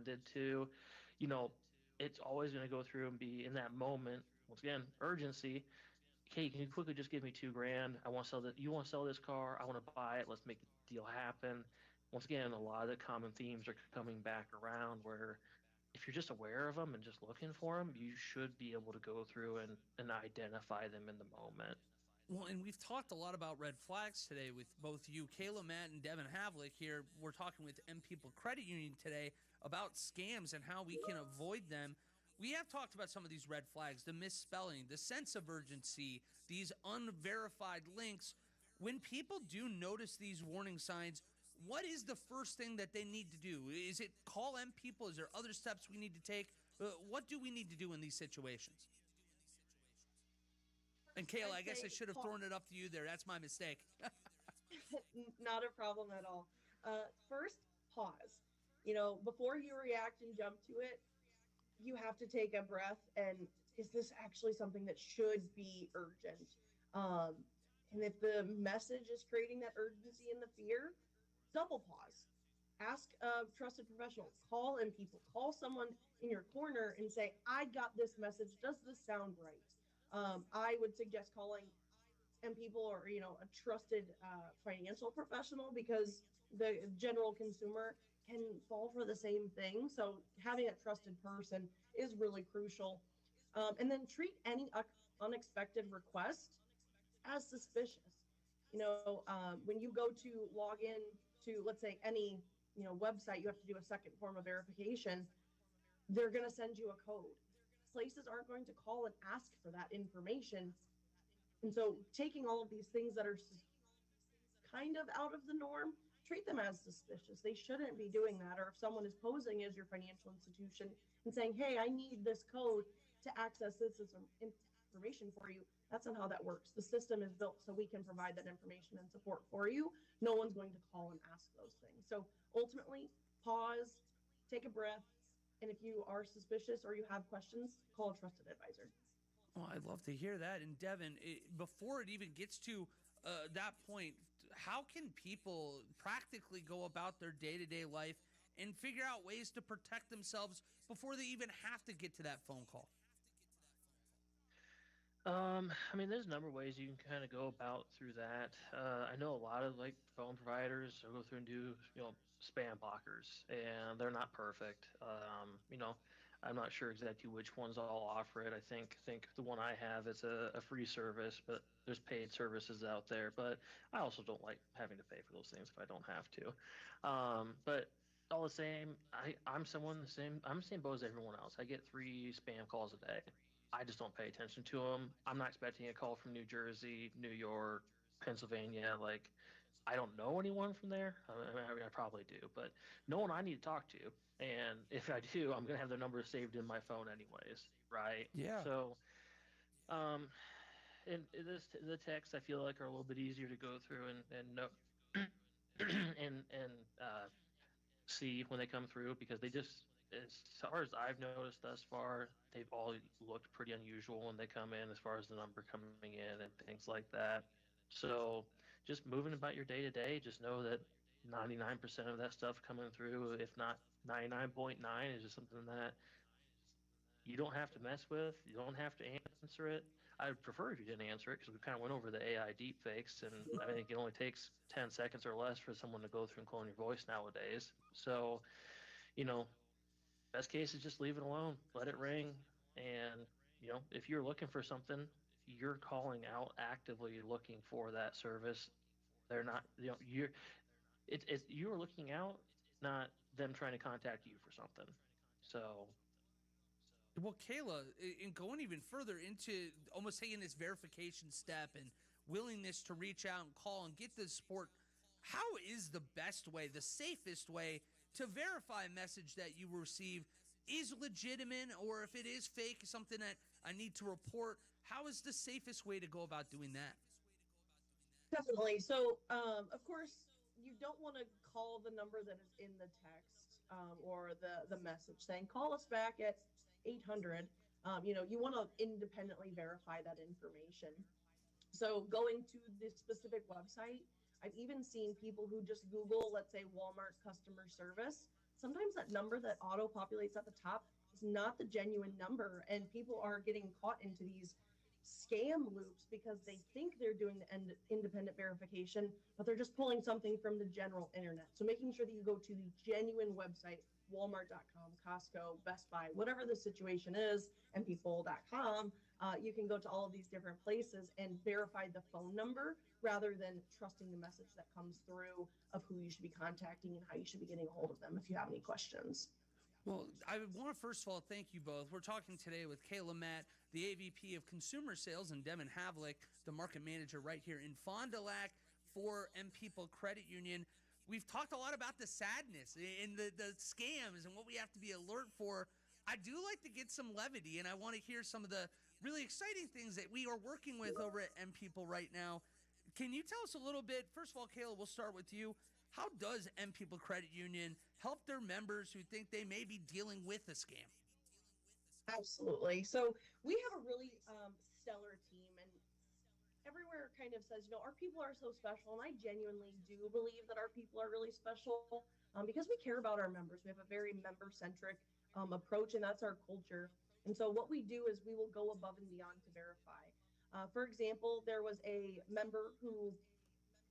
did too. You know, it's always going to go through and be in that moment. Once again, urgency. Hey, can you quickly just give me 2 grand? I want to sell that. You want to sell this car? I want to buy it. Let's make the deal happen. Once again, a lot of the common themes are coming back around where if you're just aware of them and just looking for them, you should be able to go through and identify them in the moment. Well, and we've talked a lot about red flags today with both you, Kayla, Matt, and Devin Havlick here. We're talking with Empeople Credit Union today about scams and how we can avoid them. We have talked about some of these red flags, the misspelling, the sense of urgency, these unverified links. When people do notice these warning signs, what is the first thing that they need to do? Is it call Empeople? Is there other steps we need to take? What do we need to do in these situations? And Kayla, I guess I should have thrown it up to you there. That's my mistake. Not a problem at all. First, pause. Before you react and jump to it, you have to take a breath and is this actually something that should be urgent? And if the message is creating that urgency and the fear, double pause. Ask a trusted professional. Call Empeople. Call someone in your corner and say, I got this message. Does this sound right? I would suggest calling Empeople or, a trusted financial professional because the general consumer can fall for the same thing. So having a trusted person is really crucial. And then treat any unexpected request as suspicious. When you go to log in to, let's say, any, website, you have to do a second form of verification. They're going to send you a code. Places aren't going to call and ask for that information. And so taking all of these things that are kind of out of the norm, treat them as suspicious. They shouldn't be doing that. Or if someone is posing as your financial institution and saying, hey, I need this code to access this information for you, that's not how that works. The system is built so we can provide that information and support for you. No one's going to call and ask those things. So ultimately, pause, take a breath, and if you are suspicious or you have questions, call a trusted advisor. Oh, I'd love to hear that. And Devin, before it even gets to that point, how can people practically go about their day-to-day life and figure out ways to protect themselves before they even have to get to that phone call? I mean, there's a number of ways you can kind of go about through that. I know a lot of like phone providers will go through and do, spam blockers, and they're not perfect. I'm not sure exactly which ones all offer it. I think the one I have is a free service, but there's paid services out there. But I also don't like having to pay for those things if I don't have to. But all the same, I'm the same boat as everyone else. I get 3 spam calls a day. I just don't pay attention to them. I'm not expecting a call from New Jersey, New York, Pennsylvania. Like, I don't know anyone from there. I probably do, but no one I need to talk to. And if I do, I'm gonna have their number saved in my phone anyways, right? Yeah. So, um, and the texts I feel like are a little bit easier to go through and know and see when they come through because they just, as far as I've noticed thus far, they've all looked pretty unusual when they come in as far as the number coming in and things like that. So just moving about your day to day, just know that 99% of that stuff coming through, if not 99.9, is just something that you don't have to mess with. You don't have to answer it. I would prefer if you didn't answer it because we kind of went over the AI deep fakes, and I think it only takes 10 seconds or less for someone to go through and clone your voice nowadays. So, you know, best case is just leave it alone, let it ring, and if you're looking for something, you're calling out actively looking for that service. They're not, you're looking out, not them trying to contact you for something. So Well, Kayla, in going even further into almost taking this verification step and willingness to reach out and call and get the support, how is the best way, the safest way to verify a message that you receive is legitimate, or if it is fake, something that I need to report? How is the safest way to go about doing that? Definitely. So, of course, you don't want to call the number that is in the text or the message saying, call us back at 800. You want to independently verify that information. So going to this specific website, I've even seen people who just Google, let's say, Walmart customer service. sometimes that number that auto populates at the top is not the genuine number, and people are getting caught into these scam loops because they think they're doing the independent verification, but they're just pulling something from the general internet. So making sure that you go to the genuine website, walmart.com, Costco, Best Buy, whatever the situation is, and people.com, you can go to all of these different places and verify the phone number rather than trusting the message that comes through of who you should be contacting and how you should be getting a hold of them if you have any questions. Well, I want to first of all thank you both. We're talking today with Kayla Matt, the AVP of Consumer Sales, and Devin Havlick, the market manager right here in Fond du Lac for Empeople Credit Union. We've talked a lot about the sadness and the scams and what we have to be alert for. I do like to get some levity, and I want to hear some of the really exciting things that we are working with over at Empeople right now. Can you tell us a little bit? First of all, Kayla, we'll start with you. How does Empeople Credit Union help their members who think they may be dealing with a scam? Absolutely. So we have a really stellar team, and everywhere kind of says, our people are so special. And I genuinely do believe that our people are really special because we care about our members. We have a very member centric approach, and that's our culture. And so what we do is we will go above and beyond to verify. For example, there was a member who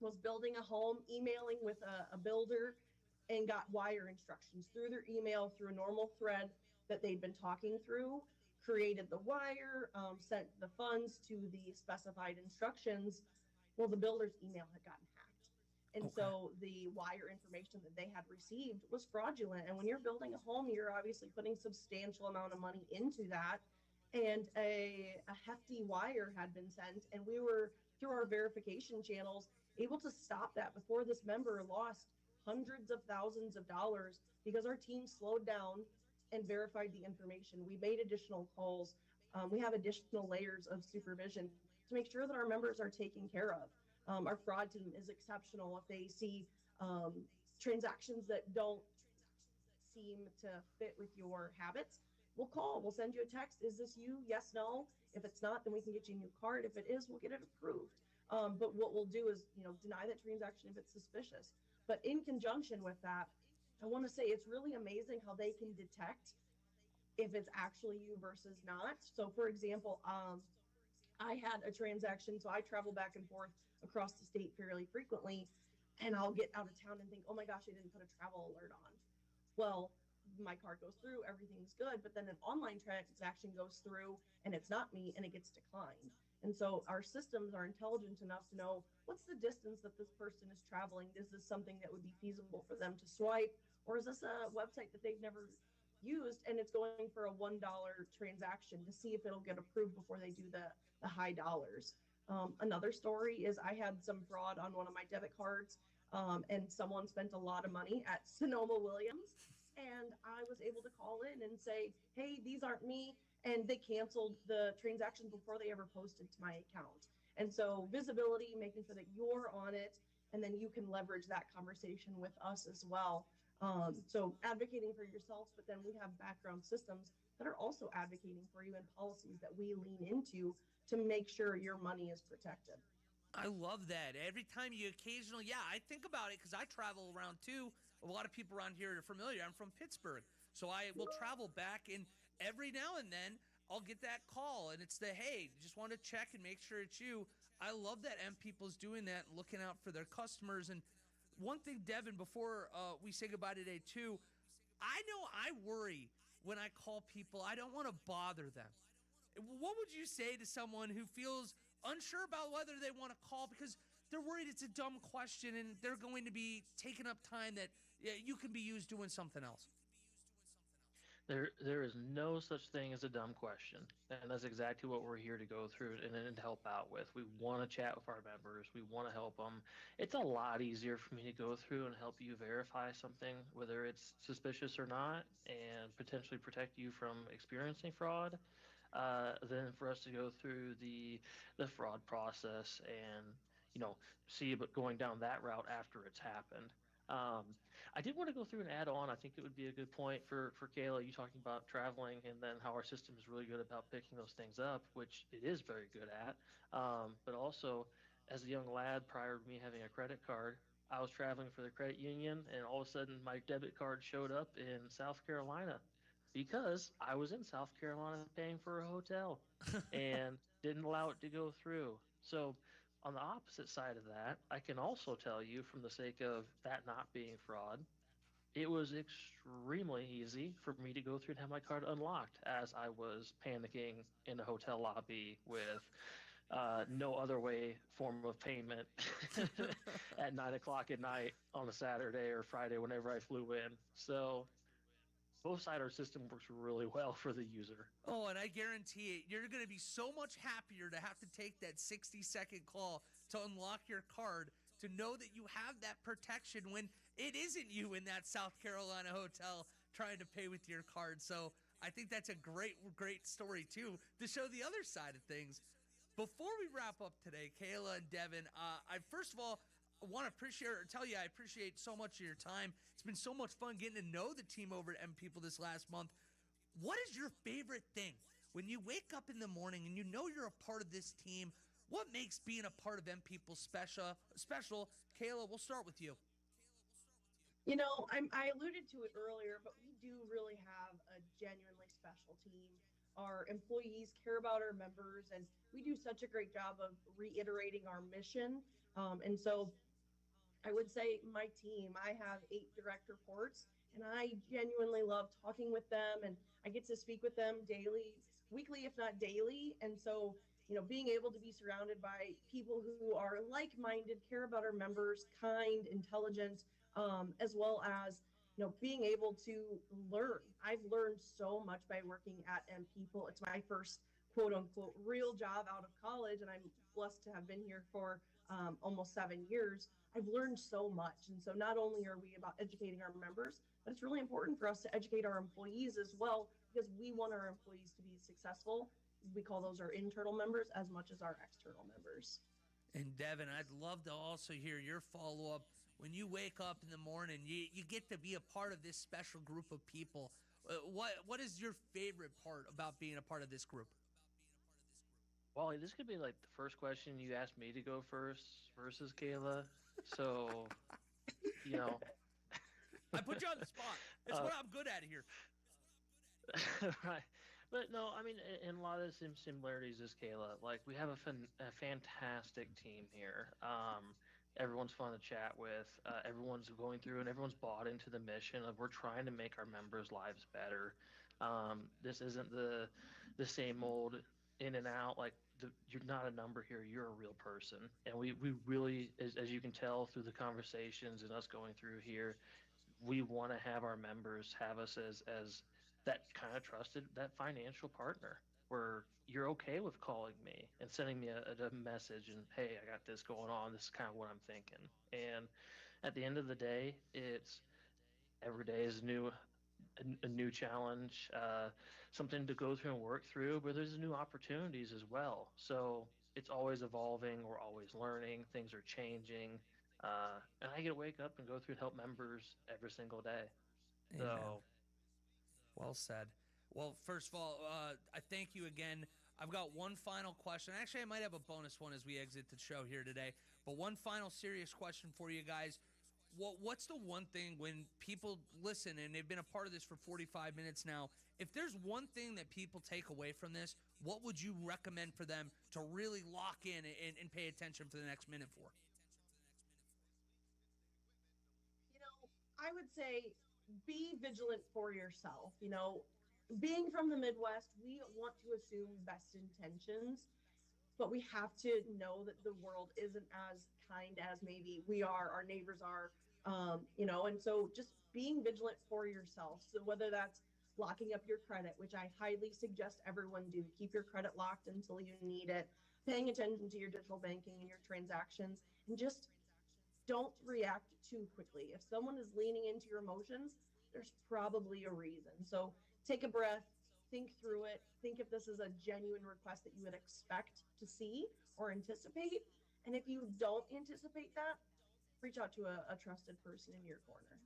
was building a home, emailing with a builder, and got wire instructions through their email through a normal thread that they'd been talking through, created the wire, sent the funds to the specified instructions. Well, the builder's email had gotten hacked. And Okay. so the wire information that they had received was fraudulent. And when you're building a home, you're obviously putting substantial amount of money into that. And a hefty wire had been sent, and we were through our verification channels able to stop that before this member lost hundreds of thousands of dollars because our team slowed down and verified the information. We made additional calls. We have additional layers of supervision to make sure that our members are taken care of. Our fraud team is exceptional. If they see transactions that don't seem to fit with your habits, we'll call, we'll send you a text. Is this you? Yes, no. If it's not, then we can get you a new card. If it is, we'll get it approved. But what we'll do is, deny that transaction if it's suspicious. But in conjunction with that, I want to say it's really amazing how they can detect if it's actually you versus not. So, for example, I had a transaction, so I travel back and forth across the state fairly frequently, and I'll get out of town and think, oh my gosh, I didn't put a travel alert on. Well, my card goes through, everything's good, but then an online transaction goes through and it's not me and it gets declined. And so our systems are intelligent enough to know what's the distance that this person is traveling. Is this something that would be feasible for them to swipe? Or is this a website that they've never used and it's going for a $1 transaction to see if it'll get approved before they do the high dollars? Another story is I had some fraud on one of my debit cards, and someone spent a lot of money at Sonoma Williams. And I was able to call in and say, hey, these aren't me. And they canceled the transaction before they ever posted to my account. And so, visibility, making sure that you're on it, and then you can leverage that conversation with us as well. So, advocating for yourself, but then we have background systems that are also advocating for you and policies that we lean into to make sure your money is protected. I love that. Every time you occasionally, yeah, I think about it because I travel around too. A lot of people around here are familiar. I'm from Pittsburgh. So I will travel back, and every now and then I'll get that call, and it's the, hey, just want to check and make sure it's you. I love that M People's doing that and looking out for their customers. And one thing, Devin, before we say goodbye today, too, I know I worry when I call people. I don't want to bother them. What would you say to someone who feels unsure about whether they want to call because they're worried it's a dumb question and they're going to be taking up time that you can be used doing something else? There is no such thing as a dumb question, and that's exactly what we're here to go through and help out with. We want to chat with our members. We want to help them. It's a lot easier for me to go through and help you verify something, whether it's suspicious or not, and potentially protect you from experiencing fraud, than for us to go through the fraud process and see about going down that route after it's happened. Um, I did want to go through and add on. I think it would be a good point for Kayla. You talking about traveling and then how our system is really good about picking those things up, which it is very good at. But also, as a young lad, prior to me having a credit card, I was traveling for the credit union, and all of a sudden my debit card showed up in South Carolina because I was in South Carolina paying for a hotel and didn't allow it to go through. So, on the opposite side of that, I can also tell you, from the sake of that not being fraud, it was extremely easy for me to go through and have my card unlocked as I was panicking in a hotel lobby with no other way form of payment at 9 o'clock at night on a Saturday or Friday whenever I flew in. So both side our system works really well for the user. Oh, and I guarantee it, you're going to be so much happier to have to take that 60-second call to unlock your card to know that you have that protection when it isn't you in that South Carolina hotel trying to pay with your card. So I think that's a great story, too, to show the other side of things. Before we wrap up today, Kayla and Devin, I first of all want to tell you I appreciate so much of your time. It's been so much fun getting to know the team over at M People this last month. What is your favorite thing when you wake up in the morning and you know you're a part of this team? What makes being a part of M People special? Kayla, we'll start with you. I alluded to it earlier, but we do really have a genuinely special team. Our employees care about our members, and we do such a great job of reiterating our mission. And so I would say my team, I have 8 direct reports, and I genuinely love talking with them, and I get to speak with them daily, weekly, if not daily. And so, being able to be surrounded by people who are like minded, care about our members, kind, intelligent, as well as being able to learn. I've learned so much by working at M People. It's my first quote unquote real job out of college, and I'm blessed to have been here for almost 7 years. I've learned so much. And so not only are we about educating our members, but it's really important for us to educate our employees as well, because we want our employees to be successful. We call those our internal members as much as our external members. And Devin, I'd love to also hear your follow up. When you wake up in the morning, you get to be a part of this special group of people. What is your favorite part about being a part of this group? Wally, this could be like the first question you asked me to go first versus Kayla. So, you know, I put you on the spot. It's uh, what I'm good at here. right. But no, I mean, in a lot of the same similarities as Kayla, like we have a fantastic team here. Everyone's fun to chat with. Everyone's going through and everyone's bought into the mission of we're trying to make our members' lives better. This isn't the same old in and out. Like you're not a number here. You're a real person, and we really, as you can tell through the conversations and us going through here, we want to have our members have us as that kind of trusted, that financial partner where you're okay with calling me and sending me a message and, hey, I got this going on, this is kind of what I'm thinking. And at the end of the day, it's every day is a new challenge, something to go through and work through, but there's new opportunities as well. So it's always evolving, we're always learning, things are changing, and I get to wake up and go through and help members every single day. Amen. So Well said. Well, first of all, I thank you again. I've got one final question. Actually, I might have a bonus one as we exit the show here today. But one final serious question for you guys. What's the one thing when people listen and they've been a part of this for 45 minutes now? If there's one thing that people take away from this, what would you recommend for them to really lock in and pay attention for the next minute for? I would say be vigilant for yourself. Being from the Midwest, we want to assume best intentions, but we have to know that the world isn't as kind as maybe we are, our neighbors are, and so just being vigilant for yourself. So whether that's locking up your credit, which I highly suggest everyone do, keep your credit locked until you need it, paying attention to your digital banking and your transactions, and just don't react too quickly. If someone is leaning into your emotions, there's probably a reason. So take a breath, think through it, think if this is a genuine request that you would expect to see or anticipate. And if you don't anticipate that, reach out to a trusted person in your corner.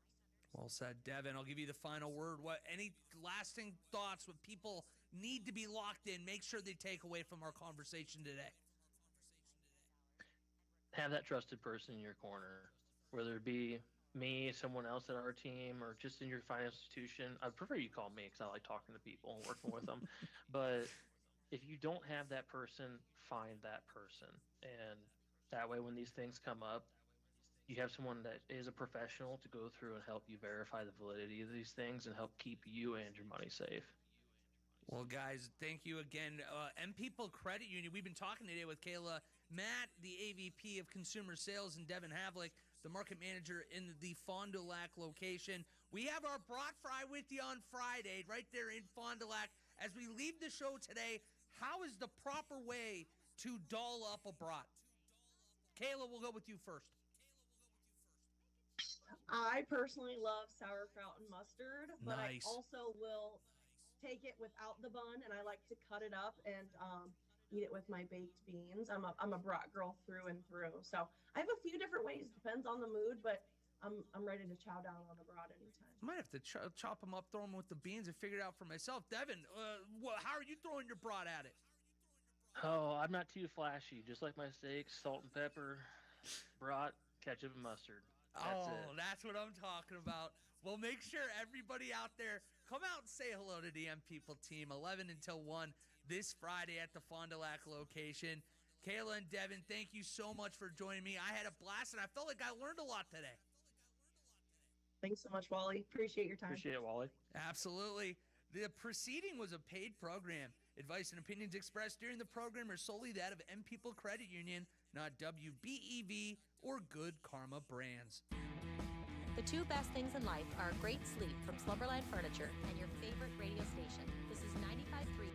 Well said, Devin. I'll give you the final word. What any lasting thoughts? What people need to be locked in? Make sure they take away from our conversation today. have that trusted person in your corner. whether it be me, someone else at our team, or just in your financial institution. I prefer you call me because I like talking to people and working with them. But if you don't have that person, find that person. And that way, when these things come up, you have someone that is a professional to go through and help you verify the validity of these things and help keep you and your money safe. Well, guys, thank you again. Empeople Credit Union, we've been talking today with Kayla Matt, the AVP of Consumer Sales, and Devin Havlick, the market manager in the Fond du Lac location. We have our brat fry with you on Friday right there in Fond du Lac. As we leave the show today, how is the proper way to doll up a brat? Kayla, we'll go with you first. I personally love sauerkraut and mustard, but I Nice. also will take it without the bun, and I like to cut it up and eat it with my baked beans. I'm a brat girl through and through. So I have a few different ways. Depends on the mood, but I'm ready to chow down on a brat anytime. I might have to chop them up, throw them with the beans, and figure it out for myself. Devin, how are you throwing your brat at it? Oh, I'm not too flashy. Just like my steaks, salt and pepper, brat, ketchup, and mustard. That's it. Oh, that's what I'm talking about. Well, make sure everybody out there come out and say hello to the Empeople team 11 until 1 this Friday at the Fond du Lac location. Kayla and Devin, thank you so much for joining me. I had a blast, and I felt like I learned a lot today. Thanks so much, Wally. Appreciate your time. Appreciate it, Wally. Absolutely. The proceeding was a paid program. Advice and opinions expressed during the program are solely that of Empeople Credit Union, not WBEV or Good Karma Brands. The two best things in life are great sleep from Slumberland Furniture and your favorite radio station. This is 95.3